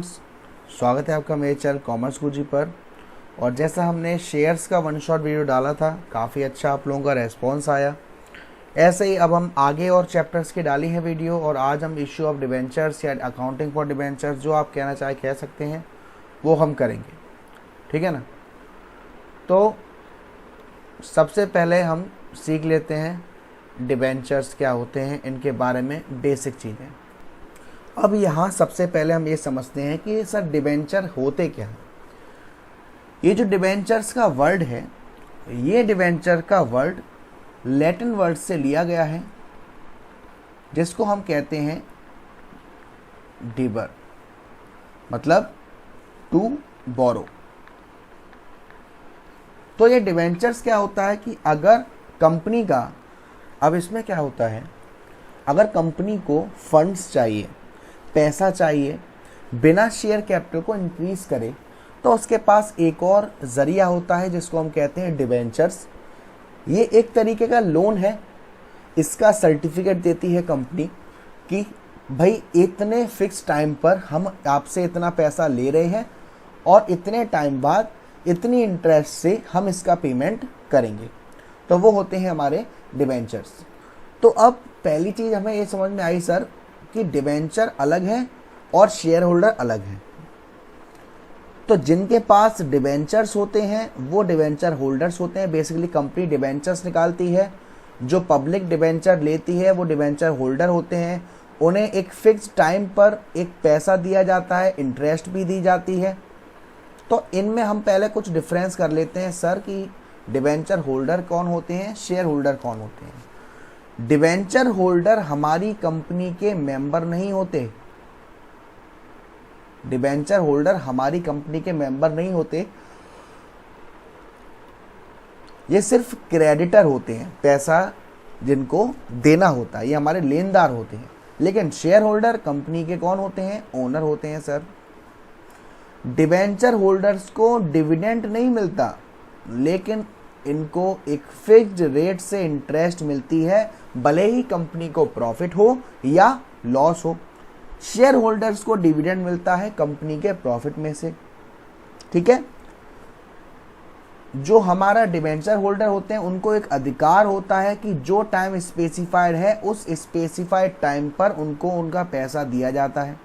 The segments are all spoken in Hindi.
स्वागत है आपका मेरे चैनल कॉमर्स गुरुजी पर। और जैसा हमने शेयर्स का वन शॉट वीडियो डाला था, काफ़ी अच्छा आप लोगों का रेस्पॉन्स आया। ऐसे ही अब हम आगे और चैप्टर्स की डाली है वीडियो, और आज हम इश्यू ऑफ डिबेंचर्स या अकाउंटिंग फॉर डिबेंचर्स, जो आप कहना चाहे कह सकते हैं, वो हम करेंगे। ठीक है ना। तो सबसे पहले हम सीख लेते हैं डिबेंचर्स क्या होते हैं, इनके बारे में बेसिक चीज़ें। अब यहाँ सबसे पहले हम ये समझते हैं कि सर डिबेंचर होते क्या हैं। ये जो डिबेंचर्स का वर्ड है, ये डिबेंचर का वर्ड लैटिन वर्ड से लिया गया है, जिसको हम कहते हैं डिबर, मतलब टू बोरो। तो ये डिबेंचर्स क्या होता है कि अगर कंपनी का, अब इसमें क्या होता है, अगर कंपनी को फंड्स चाहिए, पैसा चाहिए, बिना शेयर कैपिटल को इंक्रीज करे, तो उसके पास एक और जरिया होता है जिसको हम कहते हैं डिबेंचर्स। ये एक तरीके का लोन है। इसका सर्टिफिकेट देती है कंपनी कि भाई इतने फिक्स टाइम पर हम आपसे इतना पैसा ले रहे हैं और इतने टाइम बाद इतनी इंटरेस्ट से हम इसका पेमेंट करेंगे। तो वो होते हैं हमारे डिबेंचर्स। तो अब पहली चीज़ हमें ये समझ में आई सर कि डिबेंचर अलग है और शेयर होल्डर अलग है। तो जिनके पास डिबेंचर्स होते हैं वो डिबेंचर होल्डर्स होते हैं। बेसिकली कंपनी डिबेंचर्स निकालती है, जो पब्लिक डिबेंचर लेती है वो डिबेंचर होल्डर होते हैं। उन्हें एक फिक्स टाइम पर एक पैसा दिया जाता है, इंटरेस्ट भी दी जाती है। तो इनमें हम पहले कुछ डिफरेंस कर लेते हैं सर कि डिबेंचर होल्डर कौन होते हैं, शेयर होल्डर कौन होते हैं। डिबेंचर होल्डर हमारी कंपनी के मेंबर नहीं होते। डिबेंचर होल्डर हमारी कंपनी के मेंबर नहीं होते, ये सिर्फ क्रेडिटर होते हैं, पैसा जिनको देना होता है, ये हमारे लेनदार होते हैं। लेकिन शेयर होल्डर कंपनी के कौन होते हैं, ओनर होते हैं सर। डिबेंचर होल्डर्स को डिविडेंड नहीं मिलता, लेकिन इनको एक फिक्स्ड रेट से इंटरेस्ट मिलती है, भले ही कंपनी को प्रॉफिट हो या लॉस हो। शेयर होल्डर्स को डिविडेंड मिलता है कंपनी के प्रॉफिट में से। ठीक है। जो हमारा डिबेंचर होल्डर होते हैं उनको एक अधिकार होता है कि जो टाइम स्पेसिफाइड है उस स्पेसिफाइड टाइम पर उनको उनका पैसा दिया जाता है।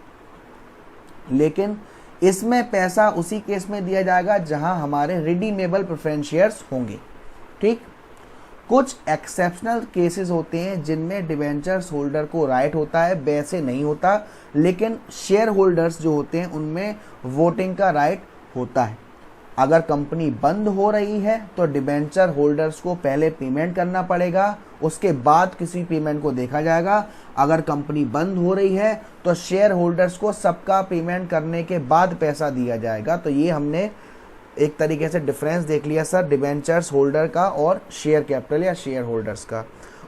लेकिन इसमें पैसा उसी केस में दिया जाएगा जहां हमारे रिडीमेबल प्रेफरेंस शेयर्स होंगे। ठीक। कुछ एक्सेप्शनल केसेस होते हैं जिनमें डिबेंचर्स होल्डर को राइट होता है, वैसे नहीं होता। लेकिन शेयर होल्डर्स जो होते हैं उनमें वोटिंग का राइट होता है। अगर कंपनी बंद हो रही है तो डिबेंचर होल्डर्स को पहले पेमेंट करना पड़ेगा, उसके बाद किसी पेमेंट को देखा जाएगा। अगर कंपनी बंद हो रही है तो शेयर होल्डर्स को सबका पेमेंट करने के बाद पैसा दिया जाएगा। तो ये हमने एक तरीके से डिफरेंस देख लिया सर डिबेंचर्स होल्डर का और शेयर कैपिटल या शेयर होल्डर्स का।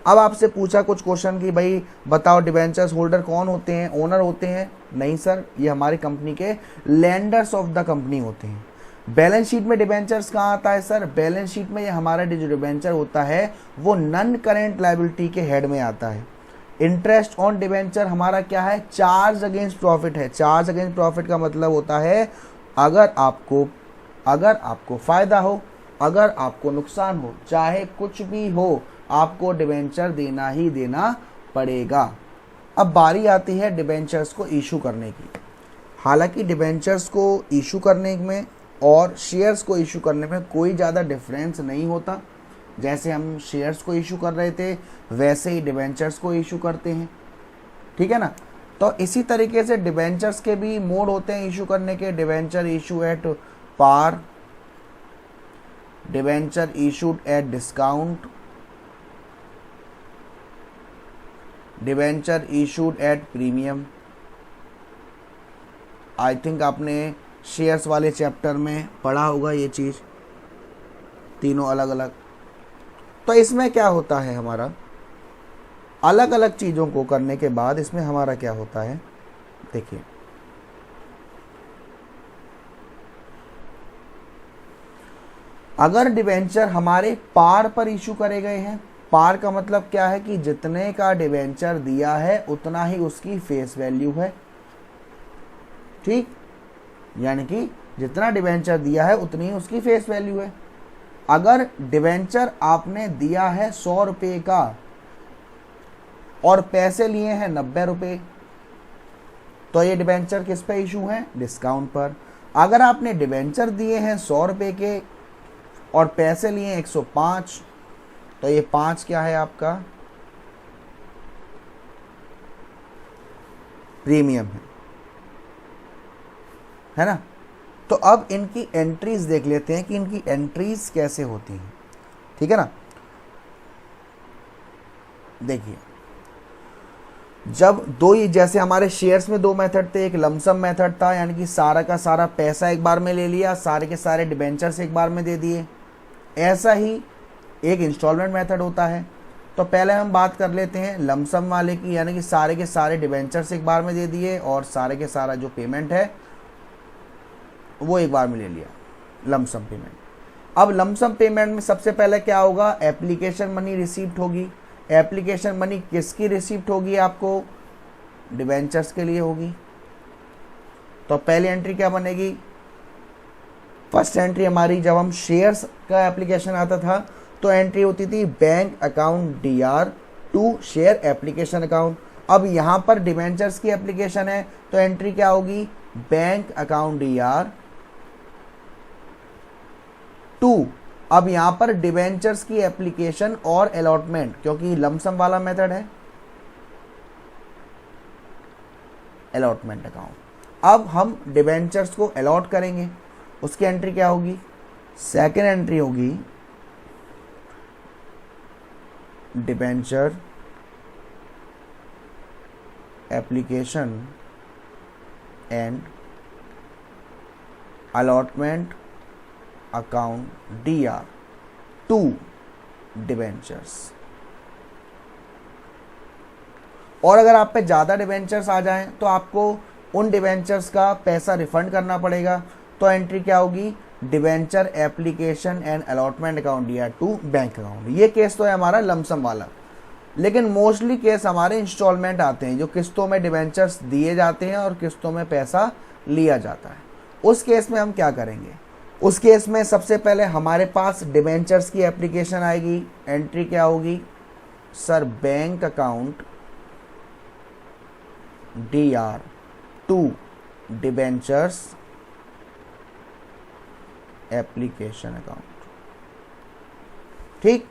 अब आपसे पूछा कुछ क्वेश्चन कि भाई बताओ डिबेंचर्स होल्डर कौन होते हैं, ओनर होते हैं? नहीं सर, ये हमारी कंपनी के लेंडर्स ऑफ द कंपनी होते हैं। बैलेंस शीट में डिबेंचर्स कहाँ आता है सर? बैलेंस शीट में ये हमारा जो डिबेंचर होता है वो नॉन करेंट लायबिलिटी के हेड में आता है। इंटरेस्ट ऑन डिबेंचर हमारा क्या है? चार्ज अगेंस्ट प्रॉफिट है। चार्ज अगेंस्ट प्रॉफिट का मतलब होता है अगर आपको फायदा हो, अगर आपको नुकसान हो, चाहे कुछ भी हो, आपको डिबेंचर देना ही देना पड़ेगा। अब बारी आती है डिबेंचर्स को इशू करने की। हालांकि डिबेंचर्स को इशू करने में और शेयर्स को इशू करने में कोई ज़्यादा डिफरेंस नहीं होता। जैसे हम शेयर्स को इशू कर रहे थे वैसे ही डिबेंचर्स को इशू करते हैं। ठीक है ना। तो इसी तरीके से डिबेंचर्स के भी मोड होते हैं इशू करने के। Debenture issue at par, debenture issued at discount, debenture issued at premium. I think आपने शेयर्स वाले चैप्टर में पढ़ा होगा ये चीज़, तीनों अलग अलग। तो इसमें क्या होता है, हमारा अलग अलग चीज़ों को करने के बाद इसमें हमारा क्या होता है, देखिए अगर डिबेंचर हमारे पार पर इशू करे गए हैं, पार का मतलब क्या है कि जितने का डिबेंचर दिया है उतना ही उसकी फेस वैल्यू है। ठीक, यानी कि जितना डिबेंचर दिया है उतनी ही उसकी फेस वैल्यू है। अगर डिबेंचर आपने दिया है 100 रुपये का और पैसे लिए हैं 90 रुपये, तो ये डिबेंचर किस पे इशू है? डिस्काउंट पर। अगर आपने डिबेंचर दिए हैं 100 रुपये के और पैसे लिए 105, तो ये 5 क्या है आपका? प्रीमियम है ना। तो अब इनकी एंट्रीज देख लेते हैं कि इनकी एंट्रीज कैसे होती हैं, ठीक है ना। देखिए, जब दो ही, जैसे हमारे शेयर्स में दो मेथड थे, एक लमसम मेथड था यानी कि सारा का सारा पैसा एक बार में ले लिया, सारे के सारे डिबेंचर्स एक बार में दे दिए। ऐसा ही एक इंस्टॉलमेंट मेथड होता है। तो पहले हम बात कर लेते हैं लमसम वाले की, यानी कि सारे के सारे डिबेंचर्स एक बार में दे दिए और सारे के सारा जो पेमेंट है वो एक बार में ले लिया, लमसम पेमेंट। अब लमसम पेमेंट में सबसे पहले क्या होगा? एप्लीकेशन मनी रिसीव्ड होगी। एप्लीकेशन मनी किसकी रिसीव्ड होगी? आपको डिबेंचर्स के लिए होगी। तो पहली एंट्री क्या बनेगी? फर्स्ट एंट्री हमारी, जब हम शेयर्स का एप्लीकेशन आता था तो एंट्री होती थी bank account DR to share application account. अब यहाँ पर डिबेंचर्स की एप्लीकेशन है तो एंट्री क्या होगी? बैंक अकाउंट DR टू, अब यहां पर डिबेंचर्स की एप्लीकेशन और अलॉटमेंट, क्योंकि लमसम वाला मेथड है, अलॉटमेंट अकाउंट। अब हम डिबेंचर्स को अलॉट करेंगे, उसकी एंट्री क्या होगी? सेकेंड एंट्री होगी debenture application and allotment account DR to debentures. और अगर आप पे ज़्यादा डिबेंचर्स आ जाएं तो आपको उन डिबेंचर्स का पैसा रिफंड करना पड़ेगा। तो एंट्री क्या होगी? Debenture application and allotment account DR to bank account. ये केस तो है हमारा लमसम वाला, लेकिन मोस्टली केस हमारे इंस्टॉलमेंट आते हैं, जो किस्तों में डिबेंचर्स दिए जाते हैं और किस्तों में पैसा लिया जाता है। उस केस में हम क्या करेंगे? उस केस में सबसे पहले हमारे पास डिबेंचर्स की एप्लीकेशन आएगी। एंट्री क्या होगी? Sir bank account DR to debentures application account. ठीक,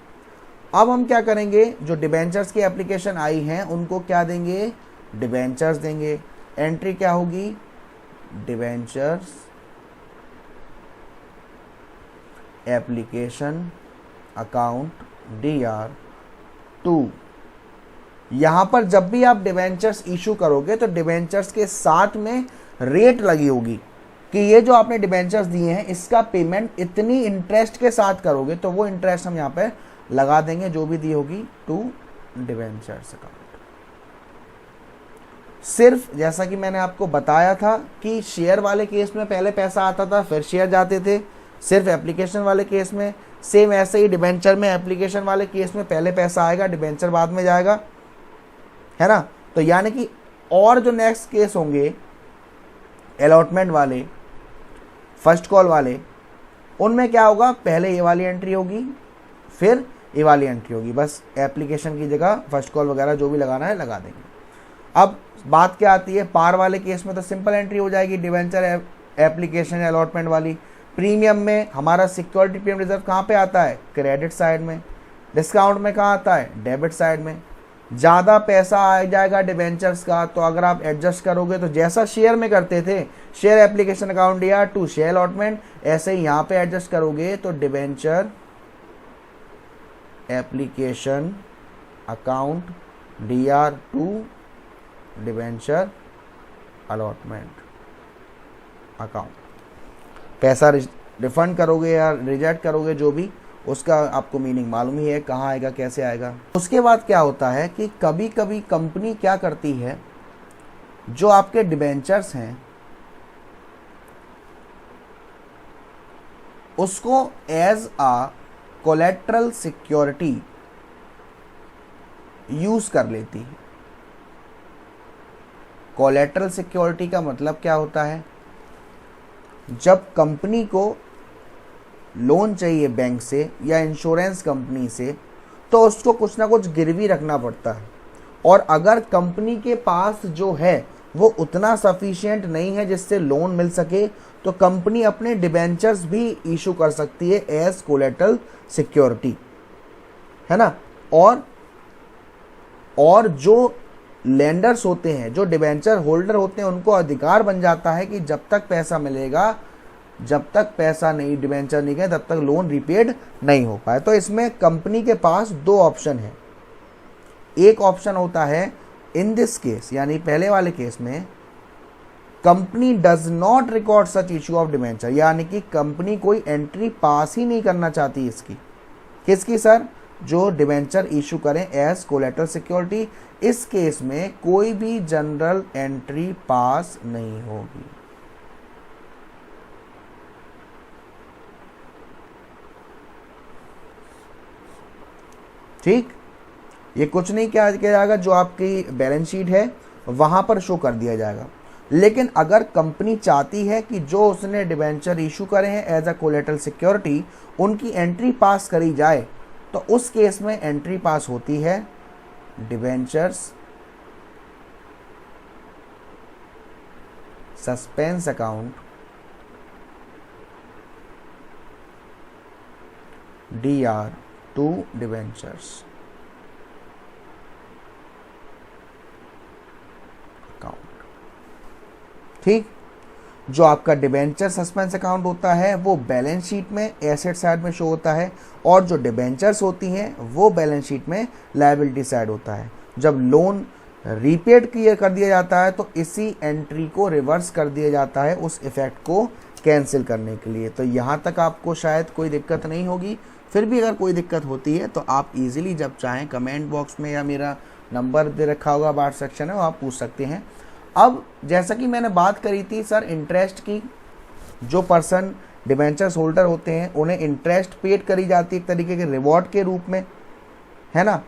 अब हम क्या करेंगे? जो डिबेंचर्स की एप्लीकेशन आई हैं उनको क्या देंगे? डिबेंचर्स देंगे। एंट्री क्या होगी? Debentures application account DR to. यहां पर जब भी आप डिबेंचर्स इशू करोगे तो डिबेंचर्स के साथ में रेट लगी होगी कि ये जो आपने डिबेंचर्स दिए हैं इसका पेमेंट इतनी इंटरेस्ट के साथ करोगे, तो वो इंटरेस्ट हम यहाँ पे लगा देंगे जो भी दी होगी टू डिबेंचर्स अकाउंट। सिर्फ जैसा कि मैंने आपको बताया था कि शेयर वाले केस में पहले पैसा आता था फिर शेयर जाते थे, सिर्फ एप्लीकेशन वाले केस में सेम ऐसे ही डिबेंचर में एप्लीकेशन वाले केस में पहले पैसा आएगा, डिबेंचर बाद में जाएगा, है ना। तो यानी कि और जो नेक्स्ट केस होंगे अलॉटमेंट वाले, फर्स्ट कॉल वाले, उनमें क्या होगा? पहले ये वाली एंट्री होगी फिर ये वाली एंट्री होगी, बस एप्लीकेशन की जगह फर्स्ट कॉल वगैरह जो भी लगाना है लगा देंगे। अब बात क्या आती है? पार वाले केस में तो सिंपल एंट्री हो जाएगी डिबेंचर एप्लीकेशन अलॉटमेंट वाली। प्रीमियम में हमारा सिक्योरिटी प्रीमियम रिजर्व कहाँ पे आता है? क्रेडिट साइड में। डिस्काउंट में कहाँ आता है? डेबिट साइड में। ज़्यादा पैसा आ जाएगा डिबेंचर्स का तो अगर आप एडजस्ट करोगे तो जैसा शेयर में करते थे, share application account DR to share allotment, ऐसे ही यहाँ पे एडजस्ट करोगे तो debenture application account DR to debenture allotment account. पैसा रिफंड करोगे या रिजेक्ट करोगे जो भी, उसका आपको मीनिंग मालूम ही है, कहाँ आएगा कैसे आएगा। उसके बाद क्या होता है कि कभी कभी कंपनी क्या करती है, जो आपके डिबेंचर्स हैं उसको एज आ कोलेट्रल सिक्योरिटी यूज कर लेती है। कोलेट्रल सिक्योरिटी का मतलब क्या होता है? जब कंपनी को लोन चाहिए बैंक से या इंश्योरेंस कंपनी से, तो उसको कुछ ना कुछ गिरवी रखना पड़ता है, और अगर कंपनी के पास जो है वो उतना सफिशिएंट नहीं है जिससे लोन मिल सके, तो कंपनी अपने डिबेंचर्स भी इशू कर सकती है एज कोलेटरल सिक्योरिटी, है ना। और जो लेंडर्स होते हैं, जो डिबेंचर होल्डर होते हैं, उनको अधिकार बन जाता है कि जब तक पैसा मिलेगा, जब तक पैसा नहीं, डिबेंचर नहीं गए, तब तक लोन रिपेड नहीं हो पाए। तो इसमें कंपनी के पास दो ऑप्शन है। एक ऑप्शन होता है इन दिस केस, यानी पहले वाले केस में company does not record such issue of debenture, यानी कि कंपनी कोई एंट्री पास ही नहीं करना चाहती इसकी। किसकी सर? जो डिबेंचर इशू करें एज कोलेटरल सिक्योरिटी। इस केस में कोई भी जनरल एंट्री पास नहीं होगी। ठीक, ये कुछ नहीं किया जाएगा, जो आपकी बैलेंस शीट है वहां पर शो कर दिया जाएगा। लेकिन अगर कंपनी चाहती है कि जो उसने डिबेंचर इशू करे हैं एज अ कोलेटरल सिक्योरिटी, उनकी एंट्री पास करी जाए, तो उस केस में एंट्री पास होती है debentures suspense account DR2 debentures account. ठीक, जो आपका डिबेंचर सस्पेंस अकाउंट होता है वो बैलेंस शीट में एसेट साइड में शो होता है, और जो डिबेंचर्स होती हैं वो बैलेंस शीट में लायबिलिटी साइड होता है। जब लोन रीपेड क्लियर कर दिया जाता है तो इसी एंट्री को रिवर्स कर दिया जाता है उस इफेक्ट को कैंसिल करने के लिए। तो यहाँ तक आपको शायद कोई दिक्कत नहीं होगी। फिर भी अगर कोई दिक्कत होती है तो आप इजीली जब चाहें कमेंट बॉक्स में, या मेरा नंबर दे रखा होगा वाट्स सेक्शन है, वो आप पूछ सकते हैं। अब जैसा कि मैंने बात करी थी सर इंटरेस्ट की, जो पर्सन डिबेंचर्स होल्डर होते हैं उन्हें इंटरेस्ट पेड करी जाती है एक तरीके के रिवॉर्ड के रूप में, है ना।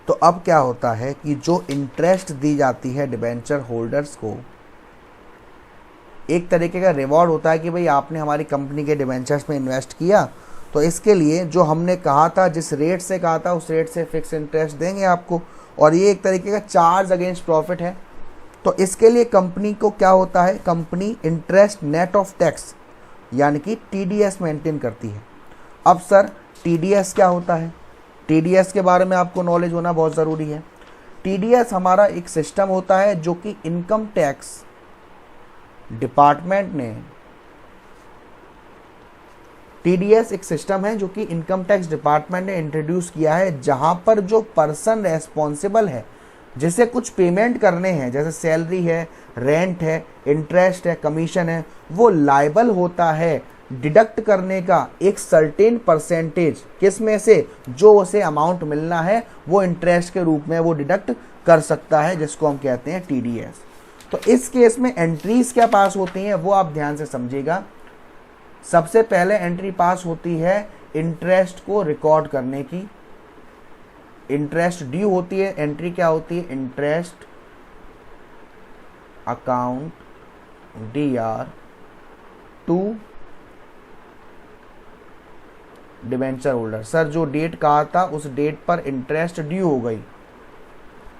तो अब क्या होता है कि जो इंटरेस्ट दी जाती है डिबेंचर होल्डर्स को, एक तरीके का रिवॉर्ड होता है कि भाई आपने हमारी कंपनी के डिबेंचर्स में इन्वेस्ट किया, तो इसके लिए जो हमने कहा था, जिस रेट से कहा था, उस रेट से फिक्स इंटरेस्ट देंगे आपको, और ये एक तरीके का चार्ज अगेंस्ट प्रॉफिट है। तो इसके लिए कंपनी को क्या होता है, company interest net of tax यानी कि TDS मेंटेन करती है। अब सर TDS क्या होता है? TDS के बारे में आपको नॉलेज होना बहुत ज़रूरी है। TDS हमारा एक सिस्टम होता है जो कि इनकम टैक्स डिपार्टमेंट ने, TDS एक सिस्टम है जो कि इनकम टैक्स डिपार्टमेंट ने इंट्रोड्यूस किया है, जहां पर जो पर्सन रेस्पॉन्सिबल है, जिसे कुछ पेमेंट करने हैं, जैसे सैलरी है, रेंट है, इंटरेस्ट है, कमीशन है, वो लायबल होता है डिडक्ट करने का एक सर्टेन परसेंटेज, किस में से, जो उसे अमाउंट मिलना है वो इंटरेस्ट के रूप में वो डिडक्ट कर सकता है, जिसको हम कहते हैं TDS। तो इस केस में एंट्रीज क्या पास होती हैं वो आप ध्यान से समझिएगा। सबसे पहले एंट्री पास होती है इंटरेस्ट को रिकॉर्ड करने की, इंटरेस्ट ड्यू होती है। एंट्री क्या होती है? Interest account DR2 debenture holder. Sir जो डेट कहा था उस डेट पर इंटरेस्ट ड्यू हो गई,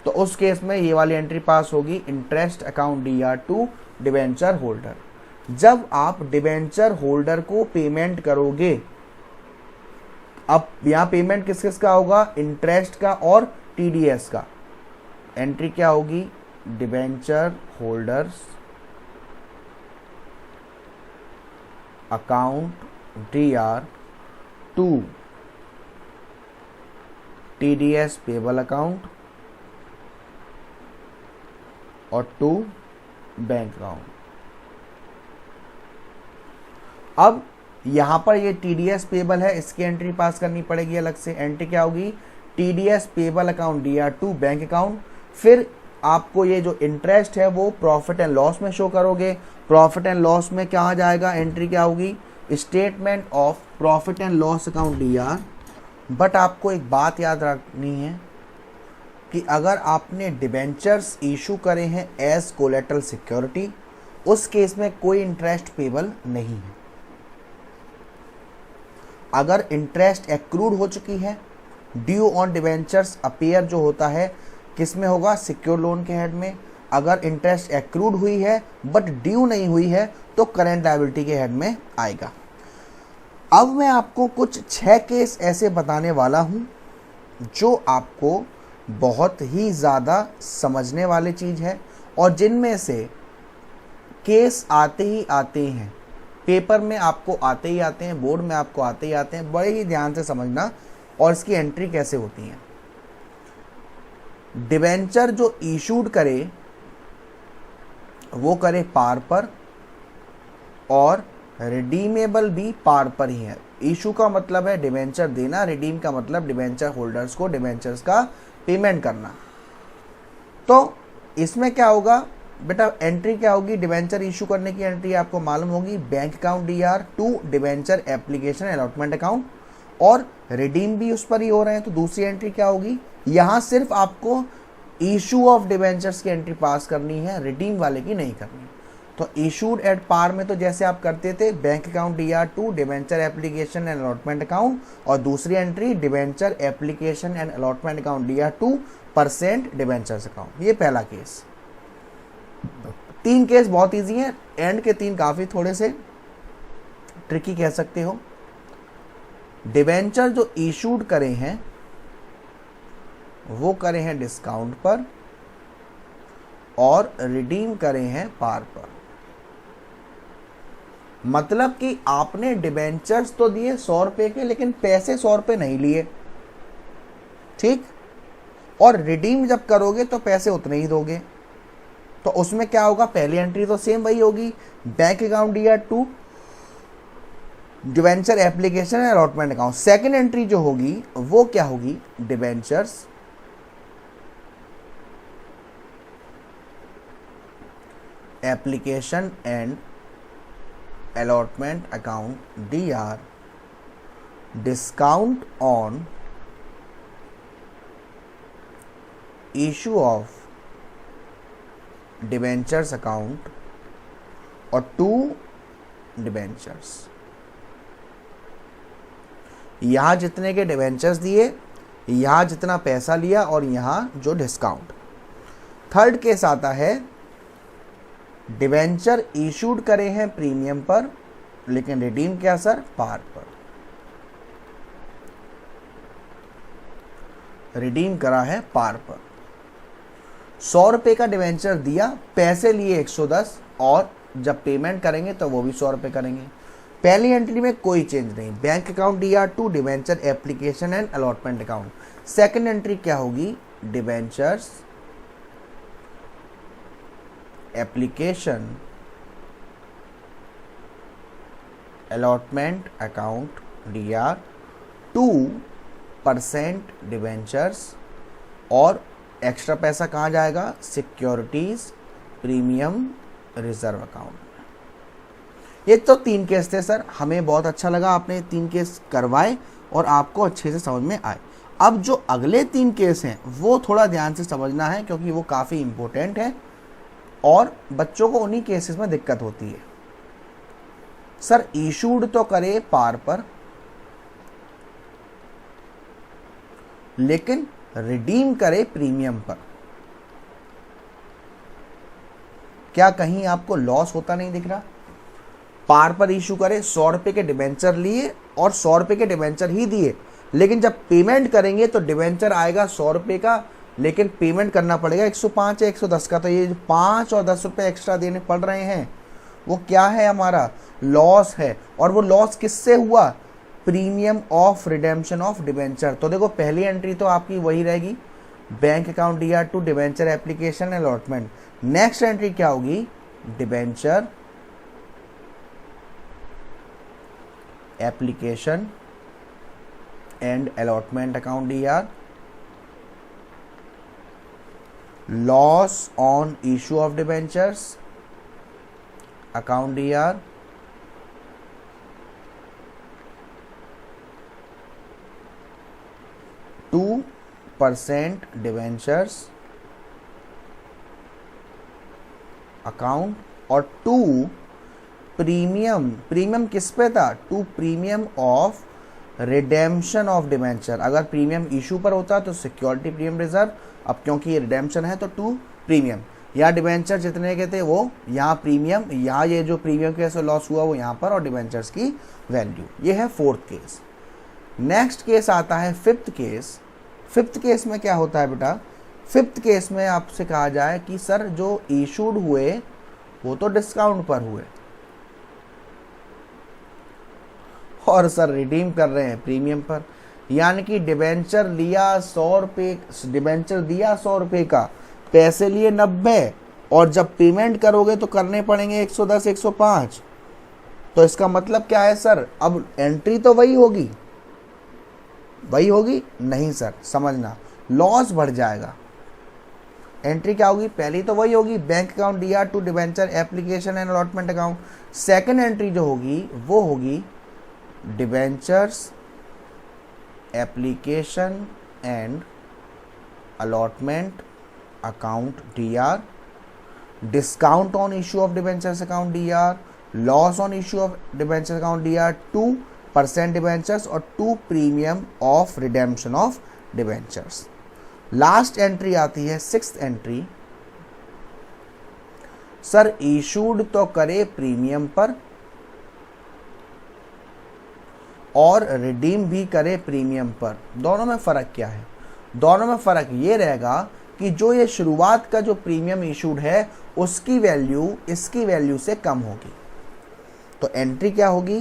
तो उस केस में ये वाली एंट्री पास होगी, interest account DR2 debenture holder. जब आप डिबेंचर होल्डर को पेमेंट करोगे, अब यहां पेमेंट किस किस का होगा? इंटरेस्ट का और TDS का। एंट्री क्या होगी? Debenture holders account DR2 TDS payable account और 2 बैंक अकाउंट। अब यहां पर ये TDS पेबल है, इसकी एंट्री पास करनी पड़ेगी अलग से। एंट्री क्या होगी? TDS payable account DR2 bank account. फिर आपको ये जो इंटरेस्ट है वो प्रॉफिट एंड लॉस में शो करोगे। प्रॉफिट एंड लॉस में क्या आ जाएगा? एंट्री क्या होगी? Statement of profit and loss account DR। But आपको एक बात याद रखनी है कि अगर आपने डिबेंचर्स इशू करे हैं एज कोलेटरल सिक्योरिटी उस केस में कोई इंटरेस्ट पेबल नहीं है। अगर इंटरेस्ट एक्रूड हो चुकी है, ड्यू ऑन डिवेंचर्स अपेयर जो होता है किस में होगा, सिक्योर लोन के हेड में। अगर इंटरेस्ट एक्रूड हुई है बट ड्यू नहीं हुई है तो करेंट लायबिलिटी के हेड में आएगा। अब मैं आपको कुछ 6 केस ऐसे बताने वाला हूं जो आपको बहुत ही ज़्यादा समझने वाली चीज़ है और जिनमें से केस आते ही आते हैं, पेपर में आपको आते ही आते हैं, बोर्ड में आपको आते ही आते हैं। बड़े ही ध्यान से समझना और इसकी एंट्री कैसे होती है। डिबेंचर जो इशूड करे वो करे पार पर और रिडीमेबल भी पार पर ही है। इशू का मतलब है डिबेंचर देना, रिडीम का मतलब डिबेंचर होल्डर्स को डिबेंचर्स का पेमेंट करना। तो इसमें क्या होगा बेटा, एंट्री क्या होगी, डिबेंचर इशू करने की एंट्री आपको मालूम होगी, bank account DR to debenture application allotment account, और रिडीम भी उस पर ही हो रहे हैं। तो दूसरी एंट्री क्या होगी, यहाँ सिर्फ आपको इशू ऑफ डिबेंचर्स की एंट्री पास करनी है, रिडीम वाले की नहीं करनी। तो इशूड एट पार में तो जैसे आप करते थे bank account DR to debenture application and allotment account, और दूसरी entry debenture application and allotment account DR 2% debentures account. ये पहला केस। 3 केस बहुत इजी हैं, एंड के 3 काफी थोड़े से ट्रिकी कह सकते हो। डिबेंचर जो इशूड करे हैं वो करे हैं डिस्काउंट पर और रिडीम करे हैं पार पर। मतलब कि आपने डिबेंचर्स तो दिए 100 रुपए के, लेकिन पैसे 100 रुपए नहीं लिए, ठीक। और रिडीम जब करोगे तो पैसे उतने ही दोगे। तो उसमें क्या होगा, पहली एंट्री तो सेम वही होगी, bank account DR to debenture application and allotment account. Second entry जो होगी वो क्या होगी, debentures application and allotment account DR discount on issue of debentures account और 2 debentures। यहाँ जितने के डिबेंचर्स दिए, यहाँ जितना पैसा लिया और यहाँ जो डिस्काउंट। थर्ड केस आता है डिबेंचर इशूड करे हैं प्रीमियम पर, लेकिन रिडीम क्या सर, पार पर। रिडीम करा है पार पर। 100 रुपए का डिबेंचर दिया, पैसे लिए 110, और जब पेमेंट करेंगे तो वो भी 100 रुपए करेंगे। पहली एंट्री में कोई चेंज नहीं, bank account DR to debenture application and allotment account. Second entry क्या होगी, debentures application allotment account DR 2% debentures, और एक्स्ट्रा पैसा कहाँ जाएगा, सिक्योरिटीज प्रीमियम रिजर्व अकाउंट। ये तो 3 केस थे सर, हमें बहुत अच्छा लगा आपने 3 केस करवाए और आपको अच्छे से समझ में आए। अब जो अगले 3 केस हैं वो थोड़ा ध्यान से समझना है, क्योंकि वो काफ़ी इंपॉर्टेंट है और बच्चों को उन्हीं केसेस में दिक्कत होती है। सर इशूड तो करे पार पर, लेकिन रिडीम करे प्रीमियम पर। क्या कहीं आपको लॉस होता नहीं दिख रहा? पार पर इशू करे, 100 रुपए के डिबेंचर लिए और 100 रुपए के डिबेंचर ही दिए, लेकिन जब पेमेंट करेंगे तो डिबेंचर आएगा 100 रुपए का, लेकिन पेमेंट करना पड़ेगा 105 या 110 का। तो ये जो 5 और 10 रुपए एक्स्ट्रा देने पड़ रहे हैं वो क्या है, हमारा लॉस है। और वो लॉस किससे हुआ, premium of redemption of debenture. तो देखो पहली एंट्री तो आपकी वही रहेगी, bank account DR to debenture application allotment. Next entry क्या होगी, debenture application and allotment account DR, loss on issue of debentures account DR, %2 debentures account और 2 प्रीमियम, प्रीमियम किस पे था, 2 premium of redemption of debenture. अगर प्रीमियम इशू पर होता तो सिक्योरिटी प्रीमियम रिजर्व, अब क्योंकि ये रिडेम्पशन है तो 2 प्रीमियम। या डिबेंचर जितने के थे वो यहाँ प्रीमियम, यहाँ ये जो प्रीमियम के वजह से लॉस हुआ वो यहाँ पर, और डिबेंचर्स की वैल्यू। ये है 4th केस। नेक्स्ट केस आता है 5th केस। 5th केस में क्या होता है बेटा, 5th केस में आपसे कहा जाए कि सर जो इशूड हुए वो तो डिस्काउंट पर हुए और सर रिडीम कर रहे हैं प्रीमियम पर, यानी कि डिबेंचर लिया 100 रुपये, डिबेंचर दिया 100 रुपये का, पैसे लिए 90, और जब पेमेंट करोगे तो करने पड़ेंगे 110 105। तो इसका मतलब क्या है सर, अब एंट्री तो वही होगी, वही होगी नहीं सर, समझना लॉस बढ़ जाएगा। एंट्री क्या होगी, पहली तो वही होगी, bank account DR to debenture application and allotment account. Second entry जो होगी वो होगी debentures application and allotment account DR, discount on issue of debentures account DR, loss on issue of debentures account DR, 2% debentures और 2 premium of redemption of debentures. Last entry आती है 6th एंट्री, सर इशूड तो करे प्रीमियम पर और रिडीम भी करे प्रीमियम पर। दोनों में फ़र्क क्या है, दोनों में फ़र्क ये रहेगा कि जो ये शुरुआत का जो प्रीमियम इशूड है उसकी वैल्यू इसकी वैल्यू से कम होगी। तो एंट्री क्या होगी,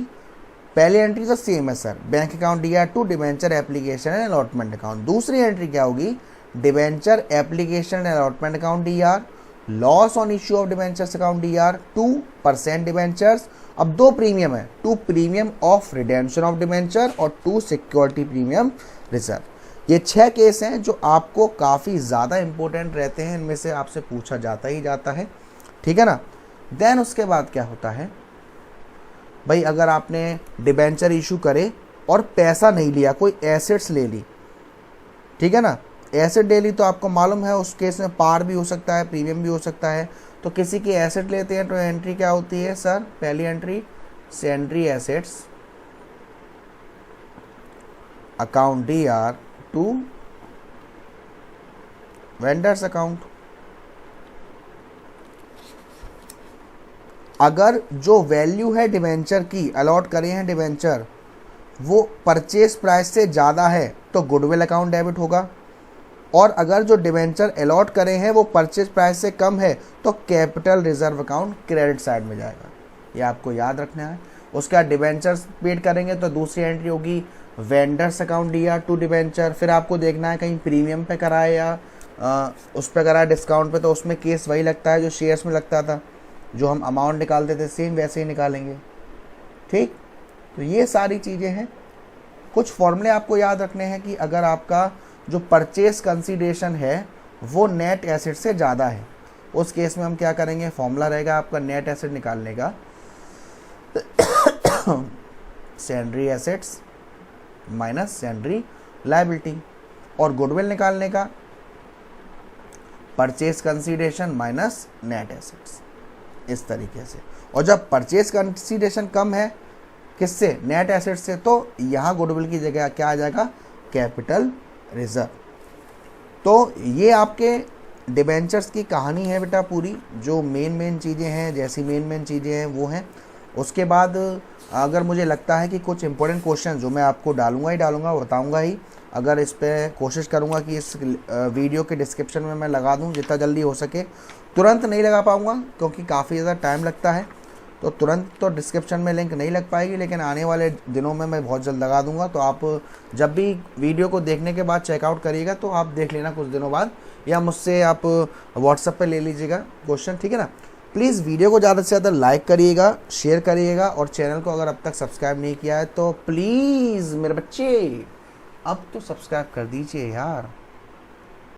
पहली एंट्री तो सेम है sir, bank account DR to debenture application and allotment account. दूसरी एंट्री क्या होगी, debenture application and allotment account DR, loss on issue of debentures account DR, 2% debentures. अब 2 प्रीमियम है, 2 premium of redemption of debenture और 2 सिक्योरिटी प्रीमियम रिजर्व। ये 6 केस हैं जो आपको काफ़ी ज़्यादा इंपॉर्टेंट रहते हैं, इनमें से आपसे पूछा जाता ही जाता है, ठीक है ना। देन उसके बाद क्या होता है भाई, अगर आपने डिबेंचर इशू करे और पैसा नहीं लिया, कोई एसेट्स ले ली, ठीक है ना, एसेट ले ली तो आपको मालूम है उस केस में पार भी हो सकता है, प्रीमियम भी हो सकता है। तो किसी की एसेट लेते हैं तो एंट्री क्या होती है सर, पहली entry sundry assets account DR to vendors account. अगर जो वैल्यू है डिबेंचर की, अलॉट करे हैं डिबेंचर, वो परचेज प्राइस से ज़्यादा है तो गुडविल अकाउंट डेबिट होगा, और अगर जो डिबेंचर अलॉट करे हैं वो परचेज प्राइस से कम है तो capital reserve account credit side में जाएगा। ये आपको याद रखना है। उसके बाद डिबेंचर्स पेड करेंगे तो दूसरी एंट्री होगी vendors account DR to debenture. फिर आपको देखना है कहीं प्रीमियम पे कराए या उस पर कराए डिस्काउंट पे, तो उसमें केस वही लगता है जो शेयर्स में लगता था, जो हम अमाउंट निकालते थे सेम वैसे ही निकालेंगे, ठीक। तो ये सारी चीज़ें हैं। कुछ फॉर्मूले आपको याद रखने हैं कि अगर आपका जो परचेस कंसीडरेशन है वो नेट एसेट से ज़्यादा है, उस केस में हम क्या करेंगे, फॉर्मूला रहेगा आपका नेट एसेट निकालने का सैंड्री एसेट्स माइनस सैंड्री लायबिलिटी, और गुडविल निकालने का purchase consideration minus net assets, इस तरीके से। और जब परचेस कंसीडरेशन कम है किससे, नेट एसेट से, तो यहाँ गुडविल की जगह क्या आ जाएगा, कैपिटल रिजर्व। तो ये आपके डिबेंचर्स की कहानी है बेटा पूरी, जो मेन चीज़ें हैं, जैसी मेन चीज़ें हैं वो हैं। उसके बाद अगर मुझे लगता है कि कुछ इंपॉर्टेंट क्वेश्चन जो मैं आपको डालूंगा ही डालूंगा, बताऊंगा ही, अगर इस पर कोशिश करूंगा कि इस वीडियो के डिस्क्रिप्शन में मैं लगा दूं जितना जल्दी हो सके। तुरंत नहीं लगा पाऊंगा क्योंकि काफ़ी ज़्यादा टाइम लगता है, तो तुरंत तो डिस्क्रिप्शन में लिंक नहीं लग पाएगी, लेकिन आने वाले दिनों में मैं बहुत जल्द लगा दूंगा। तो आप जब भी वीडियो को देखने के बाद चेकआउट करिएगा तो आप देख लेना कुछ दिनों बाद, या मुझसे आप व्हाट्सएप पे ले लीजिएगा क्वेश्चन, ठीक है ना। प्लीज़ वीडियो को ज़्यादा से ज़्यादा लाइक करिएगा, शेयर करिएगा, और चैनल को अगर अब तक सब्सक्राइब नहीं किया है तो प्लीज़ मेरे बच्चे अब तो सब्सक्राइब कर दीजिए यार।